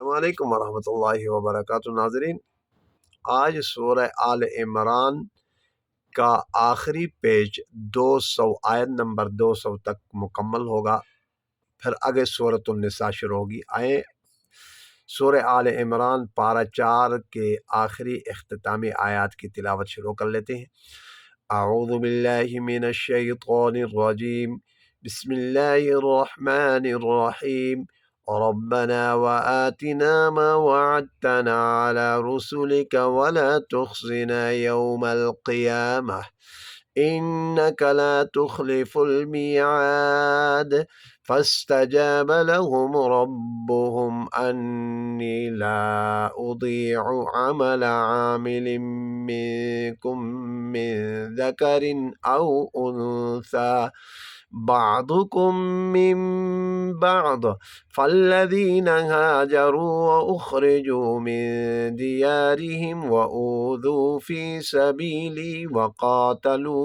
वालेकुम वरहमतुल्लाहि वबरकातुहू। नाज़रीन, आज सूरह आल इमरान का आखिरी पेज 200 आयत नंबर 200 तक मुकम्मल होगा। फिर आगे सूरतुन निसा शुरू होगी। आए सूरह आल इमरान पारा 4 के आखिरी इख्तितामी आयत की तिलावत शुरू कर लेते हैं। अऊज़ु बिल्लाहि मिनश शैतानिर रजीम, बिस्मिल्लाहिर रहमानिर रहीम। रब्बना व आतिना मा वअदतना अला रुसुलिक वला तुख्ज़िना यौमल क़ियामह इन्नका ला तुख़्लिफ़ुल मिआद। फस्तजाब लहुम रब्बुहुम अन्नी ला उदीअु अमल आमिलिन मिनकुम मिन ज़करिन औ उन्सा बअदुकुम मिन बअद फल्लज़ीन हाजरू व उख़रिजू मिन दियारिहिम व ऊज़ू फ़ी सबीली व क़ातलू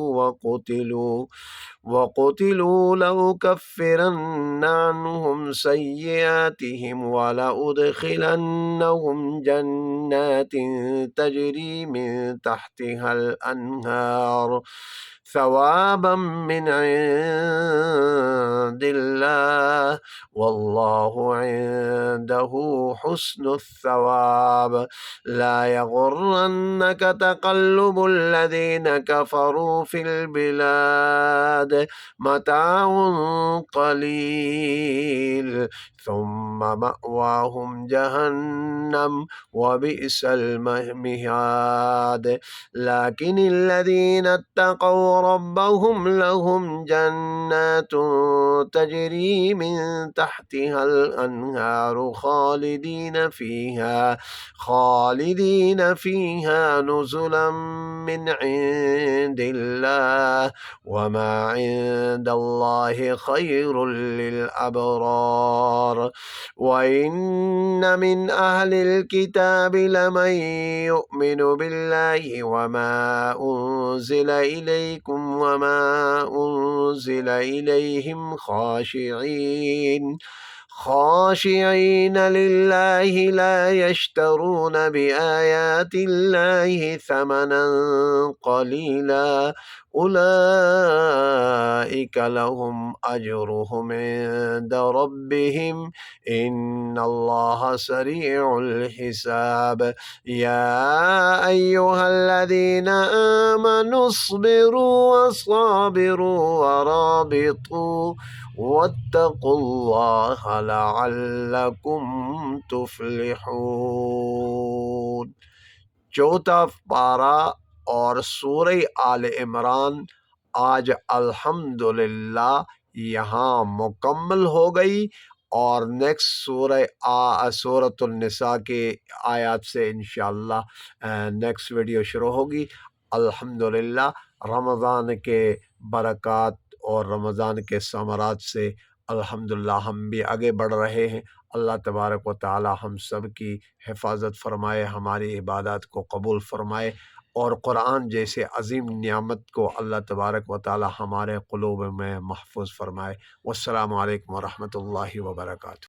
वक़ुतिलू लउकफ़िरन्ना अन्हुम सय्यिआतिहिम वलउदख़िलन्नहुम जन्नातिन तजरी मिन तहतिहल अन्हार सवाबम मिन इंदिल्लाह वल्लाहु इंदहु हुस्नुस्सवाब। ला यग़ुर्रन्नक तक़ल्लुबुल लज़ीना कफ़रू फ़िल बिलाद मताउन क़लील सुम्मा मअवाहुम जहन्नम व बिअसल मिहाद। लाकिनिल्लज़ीना इत्तक़ौ रब्बहुम लहुम जन्नातुन तजरी मिन तहतिहल अन्हारु खालिदीन फ़ीहा नुज़ुलन मिन इंदिल्लाह वमा इंदल्लाहि खैरुल लिल अबरार। व इन्न मिन अहलिल किताबि लमन युमिनु बिल्लाहि वमा उन्ज़िला इलैकुम वमा उन्ज़िला इलैहिम खाशिईन लिल्लाहि ला यश्तरून बिआयातिल्लाहि समनन क़लीला उलाइका लहुम अजरुहुम इंद रब्बिहिम इन्नल्लाहा सरीउल हिसाब। या अय्युहल्लज़ीना आमनु अस्बिरु वसाबिरु वराबितु वत्तक़ुल्लाहा लअल्लकुम तुफ़्लिहून। चौथा पारा और सूरह आल इमरान आज अल्हम्दुलिल्लाह यहाँ मुकम्मल हो गई। और नेक्स्ट सूरतुन निसा के आयत से इंशाअल्लाह नेक्स्ट वीडियो शुरू होगी। अल्हम्दुलिल्लाह रमज़ान के बरक़ात और रमज़ान के समरात से अल्हम्दुलिल्लाह हम भी आगे बढ़ रहे हैं। अल्लाह तबारक व तआला हम सब की हिफाजत फरमाए, हमारी इबादत को कबूल फरमाए और कुरान जैसे अज़ीम नियामत को अल्लाह तबारक व तआला हमारे क़ुलूब में महफूज फरमाए। वस्सलामु अलैकुम व रहमतुल्लाहि व बरकातुहू।